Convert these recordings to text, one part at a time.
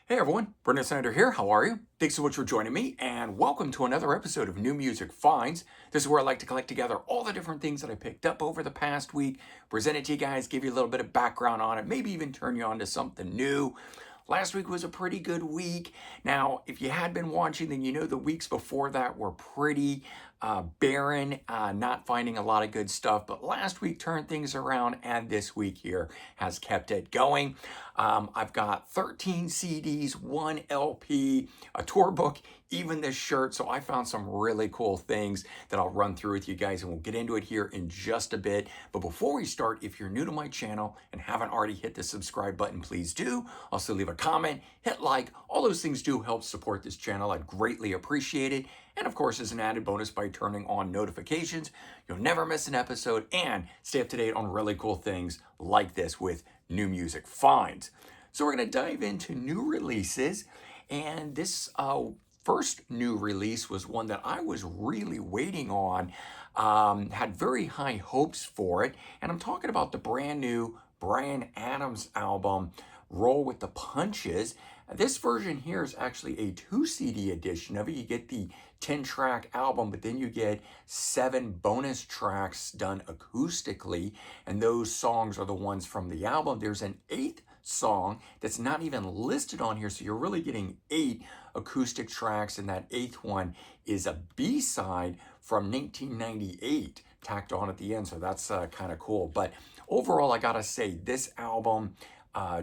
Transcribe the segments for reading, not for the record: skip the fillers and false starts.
Hey everyone, Brendan Snyder here. How are you? Thanks so much for joining me, and welcome to another episode of New Music Finds. This is where I like to collect together all the different things that I picked up over the past week, present it to you guys, give you a little bit of background on it, maybe even turn you on to something new. Last week was a pretty good week. Now, if you had been watching, then you know the weeks before that were pretty barren, not finding a lot of good stuff. But last week turned things around, and this week here has kept it going. I've got 13 CDs, 1 LP, a tour book, even this shirt. So I found some really cool things that I'll run through with you guys, and we'll get into it here in just a bit. But before we start, if you're new to my channel and haven't already hit the subscribe button, please do. Also leave a comment, hit like, all those things do help support this channel. I'd greatly appreciate it. And of course, as an added bonus, by turning on notifications, you'll never miss an episode and stay up to date on really cool things like this with New Music Finds. So we're going to dive into new releases, and this first new release was one that I was really waiting on, had very high hopes for it, and I'm talking about the brand new Bryan Adams album, Roll with the Punches. This version here is actually a 2 CD edition of it. You get the 10-track album, but then you get 7 bonus tracks done acoustically, and those songs are the ones from the album. There's an 8th song that's not even listed on here, so you're really getting 8 acoustic tracks, and that 8th one is a B-side from 1998 tacked on at the end, so that's kind of cool. But overall, I gotta say, this album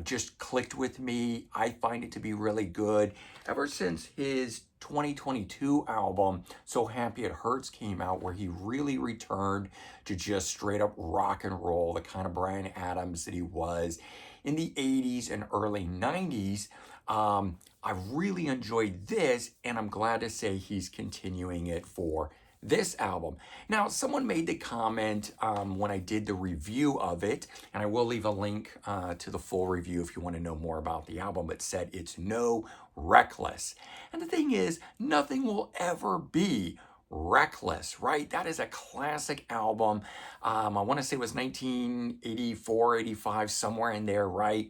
just clicked with me. I find it to be really good. Ever since his 2022 album, So Happy It Hurts, came out, where he really returned to just straight up rock and roll, the kind of Bryan Adams that he was in the 80s and early 90s. I really enjoyed this, and I'm glad to say he's continuing it for this album. Now, someone made the comment when I did the review of it, and I will leave a link to the full review if you want to know more about the album, but said it's no Reckless. And the thing is, nothing will ever be Reckless, right? That is a classic album. I want to say it was 1984, 85, somewhere in there, right?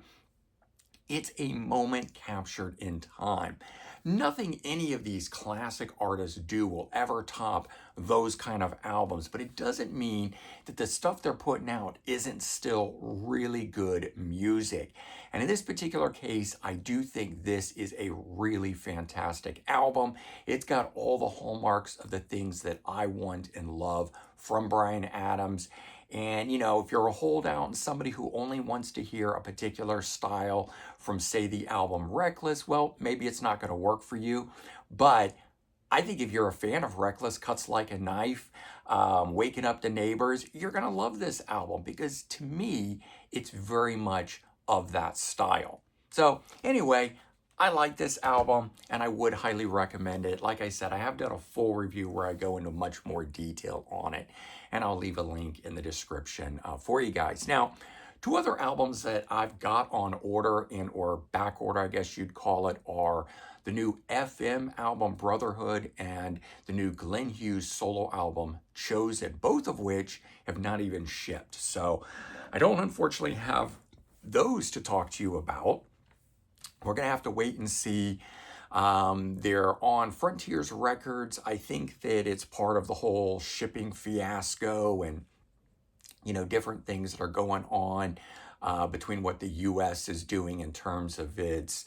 It's a moment captured in time. Nothing any of these classic artists do will ever top those kind of albums, but it doesn't mean that the stuff they're putting out isn't still really good music. And in this particular case, I do think this is a really fantastic album. It's got all the hallmarks of the things that I want and love from Bryan Adams. And, you know, if you're a holdout and somebody who only wants to hear a particular style from, say, the album Reckless, well, maybe it's not going to work for you. But I think if you're a fan of Reckless, Cuts Like a Knife, Waking Up the Neighbors, you're going to love this album, because to me, it's very much of that style. So anyway, I like this album, and I would highly recommend it. Like I said, I have done a full review where I go into much more detail on it, and I'll leave a link in the description for you guys. Now, 2 other albums that I've got on order, or back order, I guess you'd call it, are the new FM album Brotherhood and the new Glenn Hughes solo album Chosen, both of which have not even shipped. So I don't unfortunately have those to talk to you about. We're going to have to wait and see. They're on Frontiers Records. I think that it's part of the whole shipping fiasco and, you know, different things that are going on between what the U.S. is doing in terms of its,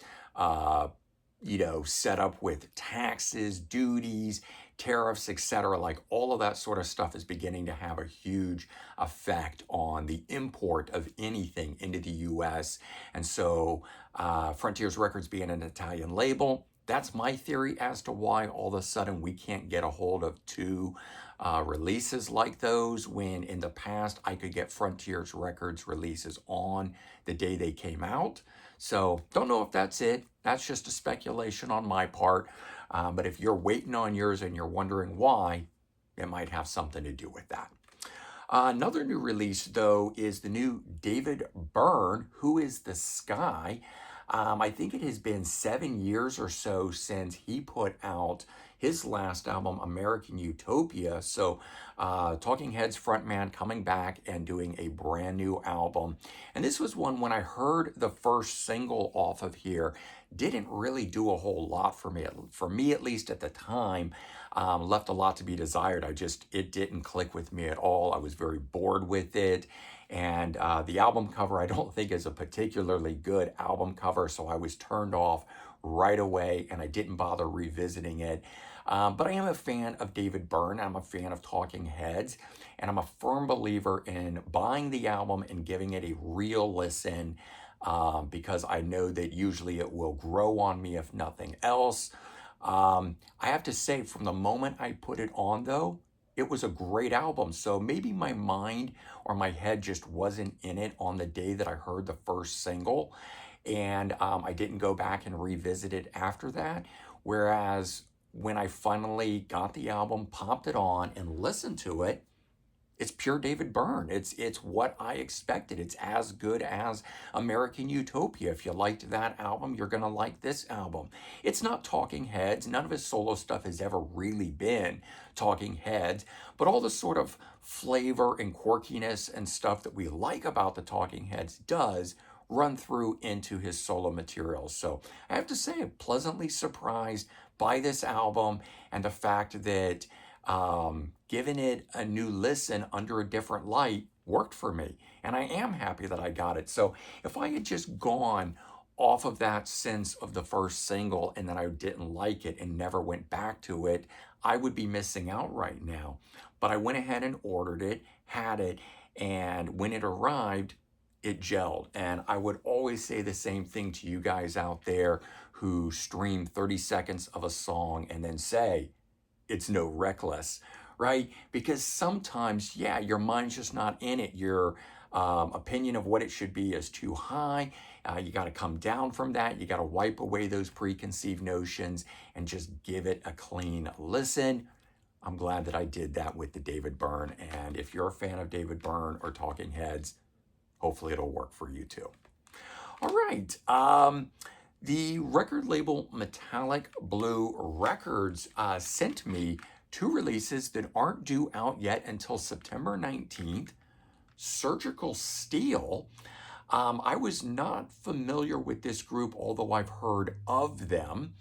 set up with taxes, duties, tariffs, etc. Like, all of that sort of stuff is beginning to have a huge effect on the import of anything into the U.S. And so Frontiers Records being an Italian label, that's my theory as to why all of a sudden we can't get a hold of 2 releases like those, when in the past I could get Frontiers Records releases on the day they came out. So don't know if that's it. That's just a speculation on my part. But if you're waiting on yours and you're wondering why, it might have something to do with that. Another new release, though, is the new David Byrne, Who is the Sky? I think it has been 7 years or so since he put out his last album, American Utopia. So, Talking Heads frontman coming back and doing a brand new album. And this was one when I heard the first single off of here, didn't really do a whole lot for me at least at the time. Left a lot to be desired. It didn't click with me at all. I was very bored with it. And the album cover, I don't think is a particularly good album cover, so I was turned off right away and I didn't bother revisiting it. But I am a fan of David Byrne. I'm a fan of Talking Heads, and I'm a firm believer in buying the album and giving it a real listen because I know that usually it will grow on me if nothing else. I have to say, from the moment I put it on, though, it was a great album. So maybe my mind or my head just wasn't in it on the day that I heard the first single. And I didn't go back and revisit it after that. Whereas when I finally got the album, popped it on, and listened to it, it's pure David Byrne. It's what I expected. It's as good as American Utopia. If you liked that album, you're gonna like this album. It's not Talking Heads. None of his solo stuff has ever really been Talking Heads, but all the sort of flavor and quirkiness and stuff that we like about the Talking Heads does run through into his solo material. So I have to say, I'm pleasantly surprised by this album and the fact that giving it a new listen under a different light worked for me. And I am happy that I got it. So if I had just gone off of that sense of the first single and then I didn't like it and never went back to it, I would be missing out right now. But I went ahead and ordered it, had it, and when it arrived, it gelled. And I would always say the same thing to you guys out there who stream 30 seconds of a song and then say, it's no Reckless, right? Because sometimes, yeah, your mind's just not in it. Your opinion of what it should be is too high. You got to come down from that. You got to wipe away those preconceived notions and just give it a clean listen. I'm glad that I did that with the David Byrne. And if you're a fan of David Byrne or Talking Heads, hopefully it'll work for you too. All right. The record label Metallic Blue Records sent me two releases that aren't due out yet until September 19th. Surgical Steel. I was not familiar with this group, although I've heard of them.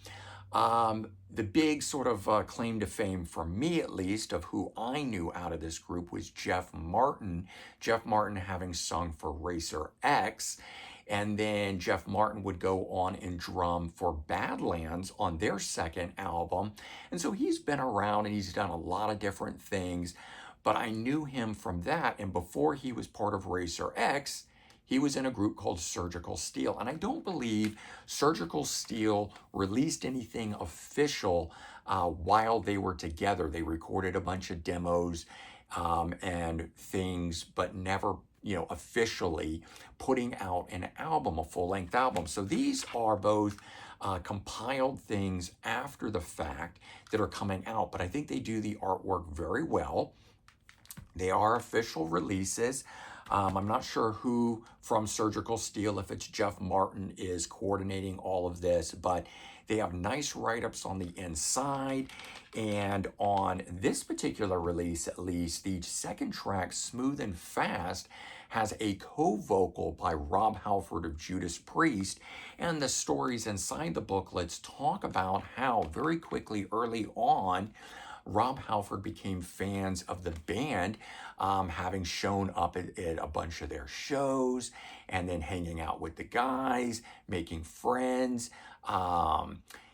The big sort of claim to fame, for me at least, of who I knew out of this group was Jeff Martin. Jeff Martin having sung for Racer X. And then Jeff Martin would go on and drum for Badlands on their second album. And so he's been around and he's done a lot of different things. But I knew him from that. And before he was part of Racer X, he was in a group called Surgical Steel. And I don't believe Surgical Steel released anything official while they were together. They recorded a bunch of demos and things, but never officially putting out an album, a full-length album. So these are both compiled things after the fact that are coming out, but I think they do the artwork very well. They are official releases. I'm not sure who from Surgical Steel, if it's Jeff Martin, is coordinating all of this, but they have nice write-ups on the inside. And on this particular release, at least, the second track, Smooth and Fast, has a co-vocal by Rob Halford of Judas Priest. And the stories inside the booklets talk about how very quickly early on, Rob Halford became fans of the band, having shown up at a bunch of their shows and then hanging out with the guys, making friends,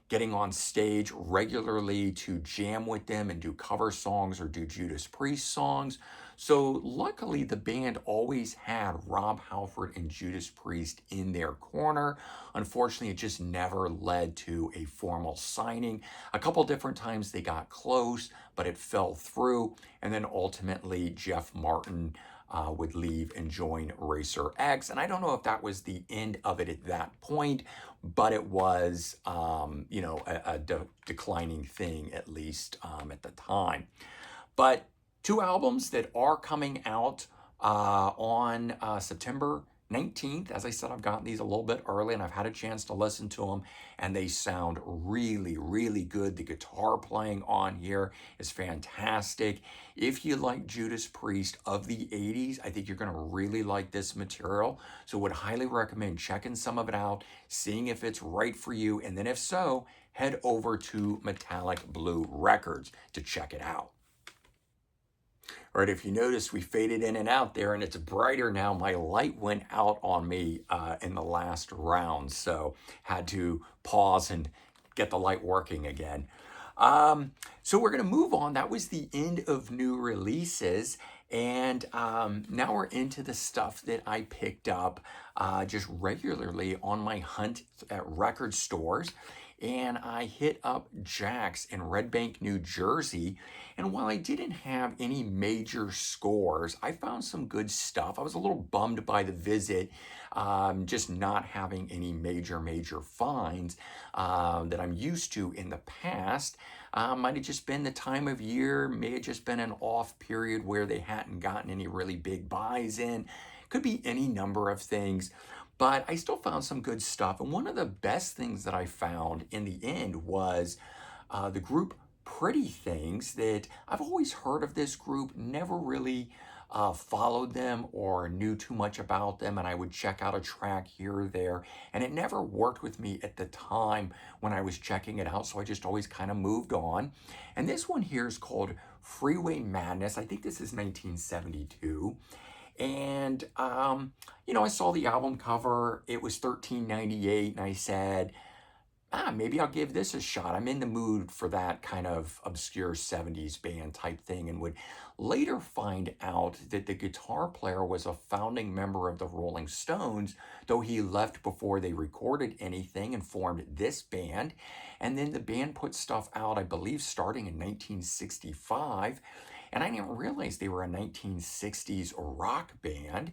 getting on stage regularly to jam with them and do cover songs or do Judas Priest songs. So luckily, the band always had Rob Halford and Judas Priest in their corner. Unfortunately, it just never led to a formal signing. A couple different times they got close, but it fell through. And then ultimately, Jeff Martin would leave and join Racer X. And I don't know if that was the end of it at that point, but it was, a declining thing, at least at the time. But two albums that are coming out on September 19th. As I said, I've gotten these a little bit early and I've had a chance to listen to them, and they sound really, really good. The guitar playing on here is fantastic. If you like Judas Priest of the 80s, I think you're going to really like this material. So would highly recommend checking some of it out, seeing if it's right for you, and then if so, head over to Metallic Blue Records to check it out. All right, if you notice, we faded in and out there, and it's brighter now. My light went out on me in the last round, so had to pause and get the light working again. So we're going to move on. That was the end of new releases. And now we're into the stuff that I picked up just regularly on my hunt at record stores. And I hit up Jack's in Red Bank, New Jersey. And while I didn't have any major scores, I found some good stuff. I was a little bummed by the visit, just not having any major finds that I'm used to in the past. Might have just been the time of year, may have just been an off period where they hadn't gotten any really big buys in. Could be any number of things, but I still found some good stuff. And one of the best things that I found in the end was the group Pretty Things. That I've always heard of this group, never really followed them or knew too much about them, and I would check out a track here or there, and it never worked with me at the time when I was checking it out, so I just always kind of moved on. And this one here is called Freeway Madness. I think this is 1972. And I saw the album cover. It was $13.98, and I said, maybe I'll give this a shot. I'm in the mood for that kind of obscure 70s band type thing, and would later find out that the guitar player was a founding member of the Rolling Stones, though he left before they recorded anything and formed this band. And then the band put stuff out, I believe, starting in 1965. And I didn't realize they were a 1960s rock band.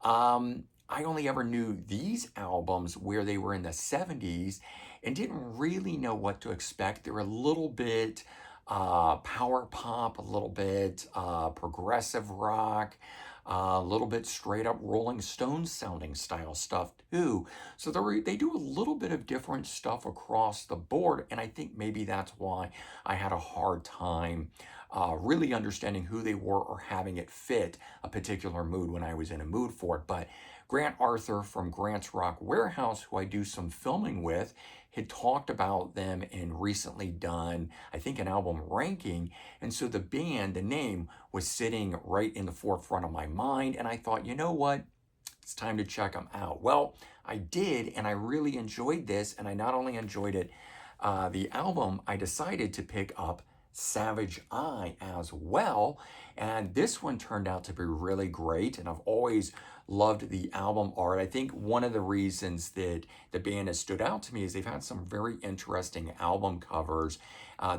I only ever knew these albums where they were in the 70s and didn't really know what to expect. They were a little bit power pop, a little bit progressive rock, a little bit straight up Rolling Stones sounding style stuff too. So they do a little bit of different stuff across the board, and I think maybe that's why I had a hard time really understanding who they were or having it fit a particular mood when I was in a mood for it. But Grant Arthur from Grant's Rock Warehouse, who I do some filming with, had talked about them and recently done, I think, an album ranking. And so the band, the name, was sitting right in the forefront of my mind. And I thought, you know what? It's time to check them out. Well, I did, and I really enjoyed this. And I not only enjoyed it, the album, I decided to pick up Savage Eye as well. And this one turned out to be really great. And I've always loved the album art. I think one of the reasons that the band has stood out to me is they've had some very interesting album covers.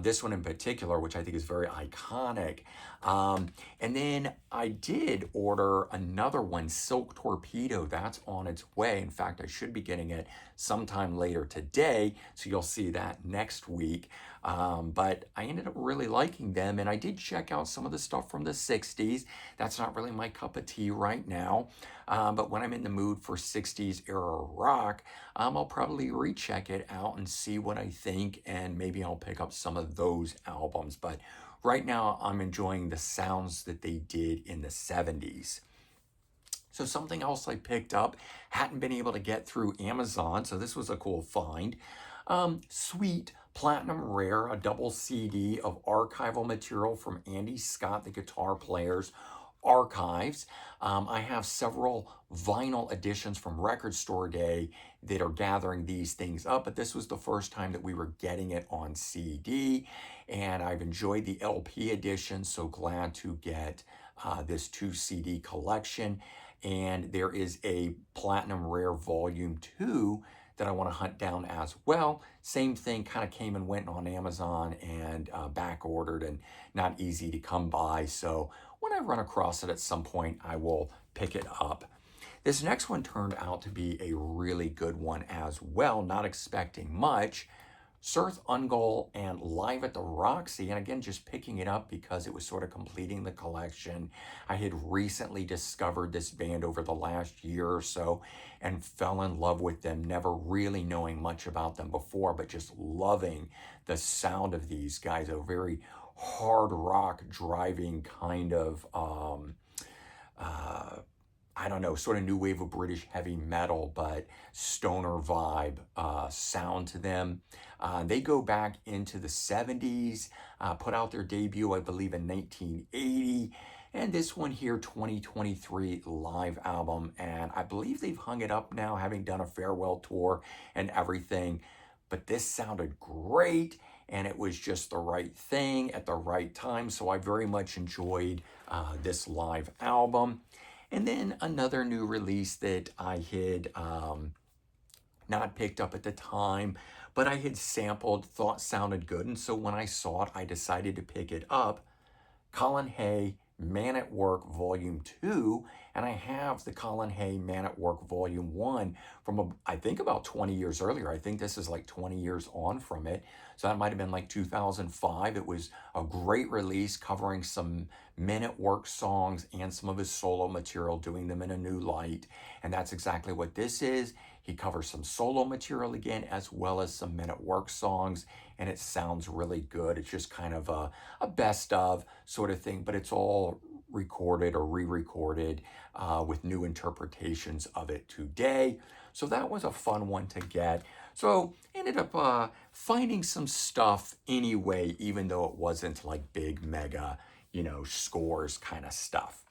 This one in particular, which I think is very iconic. And then I did order another one, Silk Torpedo. That's on its way. In fact, I should be getting it sometime later today, so you'll see that next week. But I ended up really liking them, and I did check out some of the stuff from the 60s. That's not really my cup of tea right now. But when I'm in the mood for 60s era rock, I'll probably recheck it out and see what I think, and maybe I'll pick up some of those albums. But right now, I'm enjoying the sounds that they did in the 70s. So something else I picked up, hadn't been able to get through Amazon, so this was a cool find. Sweet Platinum Rare, a double CD of archival material from Andy Scott, the guitar player's archives. I have several vinyl editions from Record Store Day that are gathering these things up, but this was the first time that we were getting it on CD, and I've enjoyed the LP edition, so glad to get this 2 CD collection. And there is a Platinum Rare Volume 2 that I want to hunt down as well. Same thing, kind of came and went on Amazon and back ordered and not easy to come by. So when I run across it at some point, I will pick it up. This next one turned out to be a really good one as well, not expecting much. Surf Ungol and Live at the Roxy. And again, just picking it up because it was sort of completing the collection. I had recently discovered this band over the last year or so and fell in love with them, never really knowing much about them before, but just loving the sound of these guys. A very hard rock driving kind of uh, I don't know, sort of new wave of British heavy metal, but stoner vibe sound to them. They go back into the 70s, put out their debut, I believe, in 1980. And this one here, 2023 live album. And I believe they've hung it up now, having done a farewell tour and everything. But this sounded great, and it was just the right thing at the right time. So I very much enjoyed this live album. And then another new release that I had not picked up at the time, but I had sampled, thought sounded good. And so when I saw it, I decided to pick it up. Colin Hay, Man at Work Volume 2, and I have the Colin Hay Man at Work Volume 1 from, I think, about 20 years earlier. I think this is like 20 years on from it. So that might have been like 2005. It was a great release covering some Men at Work songs and some of his solo material, doing them in a new light. And that's exactly what this is. He covers some solo material again, as well as some Men at Work songs, and it sounds really good. It's just kind of a best of sort of thing, but it's all recorded or re-recorded with new interpretations of it today. So that was a fun one to get. So ended up finding some stuff anyway, even though it wasn't like big mega, scores kind of stuff.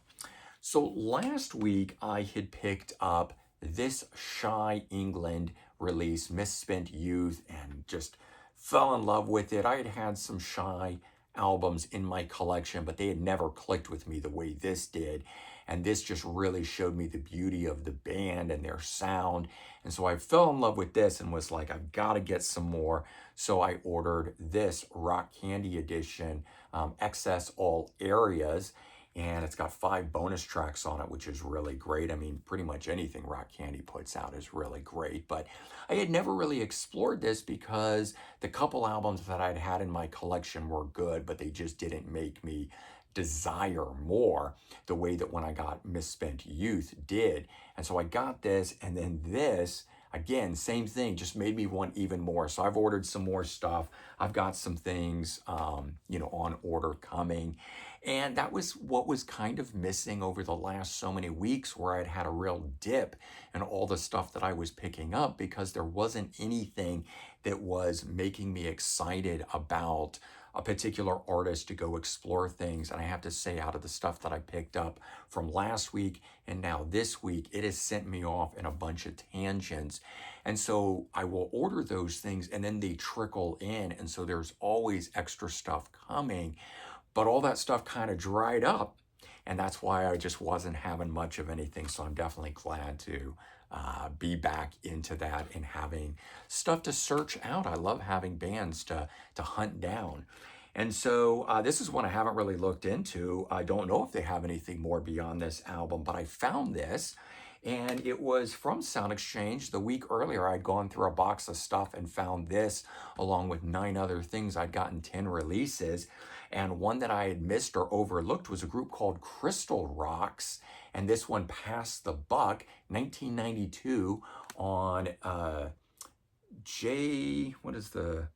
So last week I had picked up this Shy England release, Misspent Youth, and just fell in love with it. I had had some Shy albums in my collection, but they had never clicked with me the way this did. And this just really showed me the beauty of the band and their sound. And so I fell in love with this and was like, I've got to get some more. So I ordered this Rock Candy edition, Excess All Areas. And it's got 5 bonus tracks on it, which is really great. I mean, pretty much anything Rock Candy puts out is really great. But I had never really explored this because the couple albums that I'd had in my collection were good, but they just didn't make me desire more the way that when I got Misspent Youth did. And so I got this, and then this, again, same thing, just made me want even more. So I've ordered some more stuff. I've got some things, on order coming. And that was what was kind of missing over the last so many weeks, where I'd had a real dip in all the stuff that I was picking up because there wasn't anything that was making me excited about a particular artist to go explore things. And I have to say, out of the stuff that I picked up from last week and now this week, it has sent me off in a bunch of tangents. And so I will order those things and then they trickle in. And so there's always extra stuff coming, but all that stuff kind of dried up. And that's why I just wasn't having much of anything. So I'm definitely glad to be back into that and having stuff to search out. I love having bands to hunt down. And so this is one I haven't really looked into. I don't know if they have anything more beyond this album, but I found this. And it was from Sound Exchange. The week earlier, I'd gone through a box of stuff and found this, along with 9 other things. I'd gotten 10 releases. And one that I had missed or overlooked was a group called Crystal Rocks. And this one passed the buck, 1992, on it's a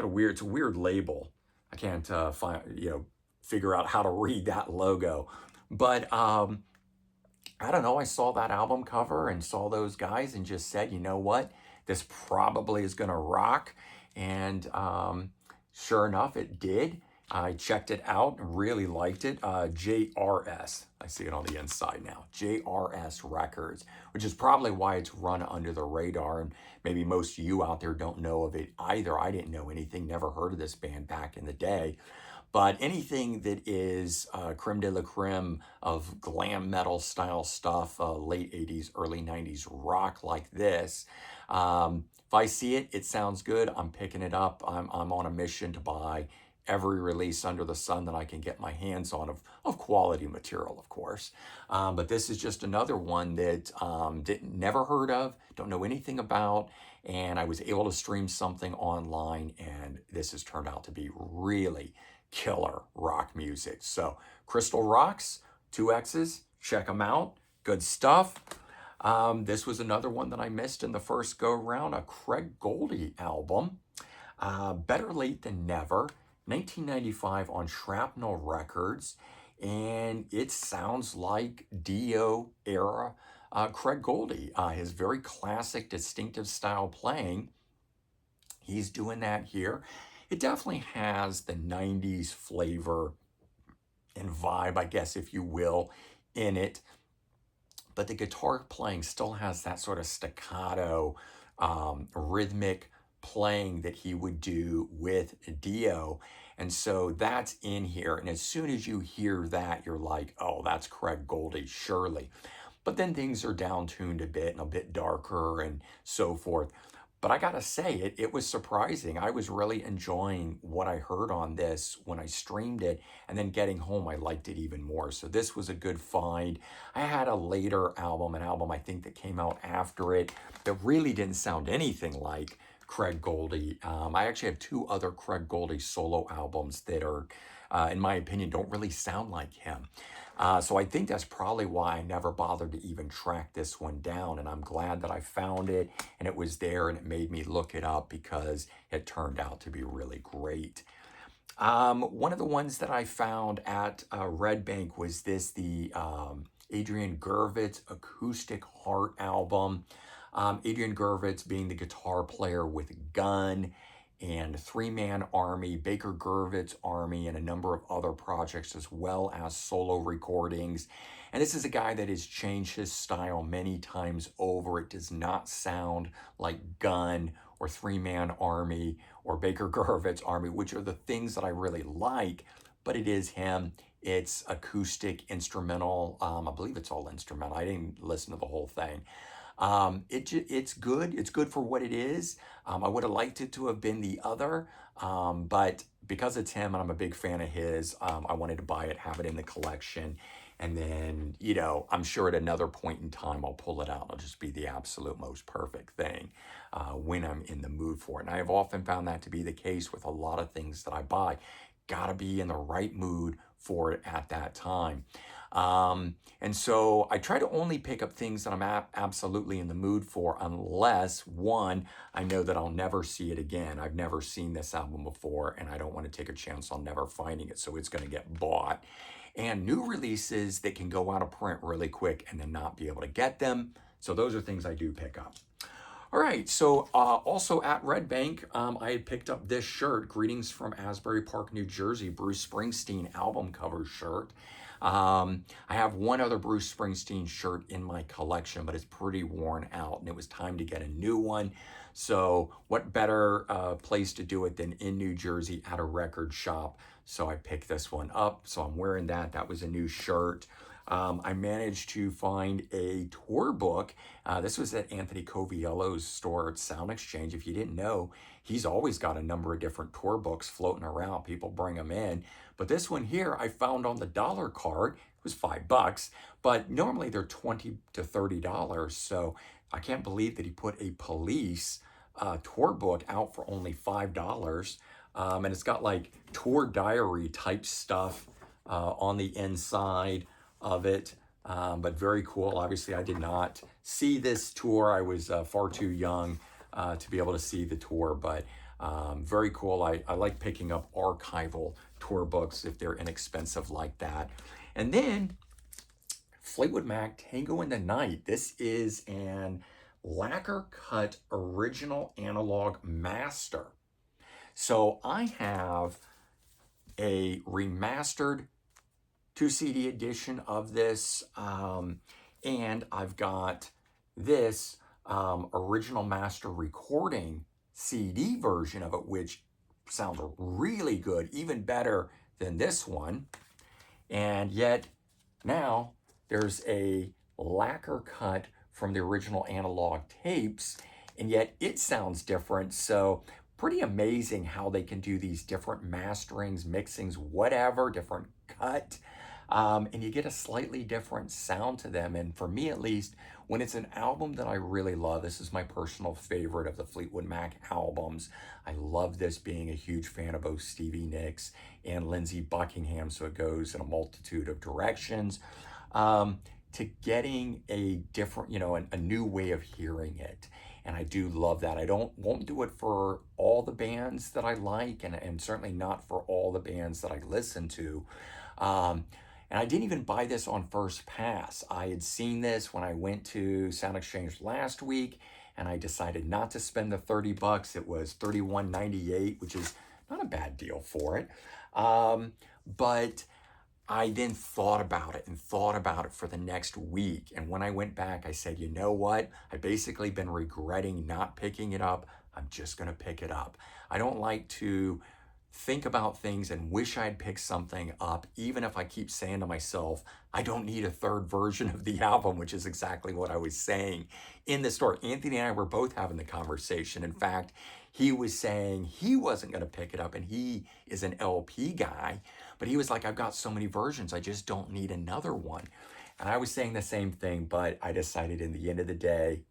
weird label. I can't figure out how to read that logo. But I don't know, I saw that album cover and saw those guys and just said, you know what, this probably is going to rock. And sure enough, it did. I checked it out and really liked it. JRS, I see it on the inside now, JRS Records, which is probably why it's run under the radar. And maybe most of you out there don't know of it either. I didn't know anything, never heard of this band back in the day. But anything that is creme de la creme of glam metal style stuff, late 80s, early 90s rock like this, if I see it, it sounds good, I'm picking it up. I'm on a mission to buy every release under the sun that I can get my hands on of quality material, of course. But this is just another one that never heard of, don't know anything about, and I was able to stream something online, and this has turned out to be really killer rock music. So Crystal Rocks, 2X's, check them out. Good stuff. This was another one that I missed in the first go round, a Craig Goldie album. Better Late Than Never, 1995 on Shrapnel Records, and it sounds like Dio era Craig Goldie. His very classic, distinctive style playing. He's doing that here. It definitely has the 90s flavor and vibe, I guess, if you will, in it. But the guitar playing still has that sort of staccato, rhythmic playing that he would do with Dio. And so that's in here. And as soon as you hear that, you're like, oh, that's Craig Goldie, surely. But then things are down-tuned a bit and a bit darker and so forth. But I gotta say, it was surprising. I was really enjoying what I heard on this when I streamed it, and then getting home, I liked it even more. So this was a good find. I had a later album, an album I think that came out after it, that really didn't sound anything like Craig Goldie. I actually have two other Craig Goldie solo albums that are, in my opinion, don't really sound like him. So I think that's probably why I never bothered to even track this one down. And I'm glad that I found it and it was there, and it made me look it up because it turned out to be really great. One of the ones that I found at Red Bank was the Adrian Gervitz Acoustic Heart album. Adrian Gervitz being the guitar player with Gun and Three Man Army, Baker Gervitz Army, and a number of other projects, as well as solo recordings. And this is a guy that has changed his style many times over. It does not sound like Gun or Three Man Army or Baker Gervitz Army, which are the things that I really like, but it is him. It's acoustic, instrumental. I believe it's all instrumental. I didn't listen to the whole thing. It's good. It's good for what it is. I would have liked it to have been the other, but because it's him and I'm a big fan of his, I wanted to buy it, have it in the collection, and then, I'm sure at another point in time I'll pull it out. It'll just be the absolute most perfect thing when I'm in the mood for it. And I have often found that to be the case with a lot of things that I buy. Gotta be in the right mood for it at that time. And so I try to only pick up things that I'm absolutely in the mood for, unless, one, I know that I'll never see it again. I've never seen this album before, and I don't want to take a chance on never finding it, so it's going to get bought. And new releases that can go out of print really quick and then not be able to get them. So those are things I do pick up. All right, so also at Red Bank, I had picked up this shirt, Greetings from Asbury Park, New Jersey, Bruce Springsteen album cover shirt. I have one other Bruce Springsteen shirt in my collection, but it's pretty worn out, and it was time to get a new one. So what better place to do it than in New Jersey at a record shop? So I picked this one up, so I'm wearing that. That was a new shirt. I managed to find a tour book. This was at Anthony Coviello's store at Sound Exchange. If you didn't know, he's always got a number of different tour books floating around. People bring them in. But this one here I found on the dollar card. It was $5, but normally they're $20 to $30. So I can't believe that he put a Police tour book out for only $5. And it's got like tour diary type stuff on the inside of it, but very cool. Obviously, I did not see this tour. I was far too young to be able to see the tour, but very cool. I like picking up archival tour books if they're inexpensive like that. And then Fleetwood Mac, Tango in the Night. This is an lacquer cut original analog master. So I have a remastered 2 CD edition of this, and I've got this original master recording CD version of it, which sounds really good, even better than this one. And yet now there's a lacquer cut from the original analog tapes, and yet it sounds different. So pretty amazing how they can do these different masterings, mixings, whatever, different cut. and you get a slightly different sound to them. And for me, at least, when it's an album that I really love, this is my personal favorite of the Fleetwood Mac albums. I love this, being a huge fan of both Stevie Nicks and Lindsey Buckingham, so it goes in a multitude of directions. To getting a different, a new way of hearing it. And I do love that. I won't do it for all the bands that I like, and certainly not for all the bands that I listen to. Um, and I didn't even buy this on first pass. I had seen this when I went to Sound Exchange last week, and I decided not to spend the $30. It was $31.98, which is not a bad deal for it. But I then thought about it and thought about it for the next week. And when I went back, I said, you know what? I've basically been regretting not picking it up. I'm just going to pick it up. I don't like to think about things and wish I'd picked something up, even if I keep saying to myself, I don't need a third version of the album, which is exactly what I was saying in the store. Anthony and I were both having the conversation. In fact, he was saying he wasn't going to pick it up, and he is an LP guy, but he was like, I've got so many versions, I just don't need another one. And I was saying the same thing, but I decided in the end of the day,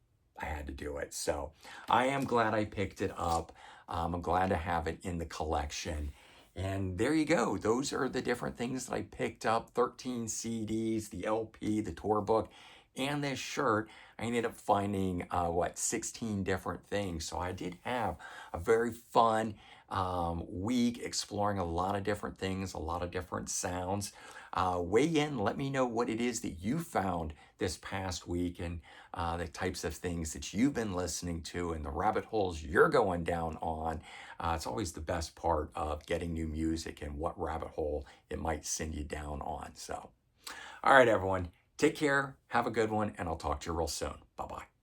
I had to do it. So I am glad I picked it up. I'm glad to have it in the collection. And there you go. Those are the different things that I picked up: 13 CDs, the LP, the tour book, and this shirt. I ended up finding, 16 different things. So I did have a very fun week exploring a lot of different things, a lot of different sounds. Weigh in, let me know what it is that you found this past week, and the types of things that you've been listening to and the rabbit holes you're going down on. It's always the best part of getting new music, and what rabbit hole it might send you down on. So, all right, everyone, take care, have a good one, and I'll talk to you real soon. Bye-bye.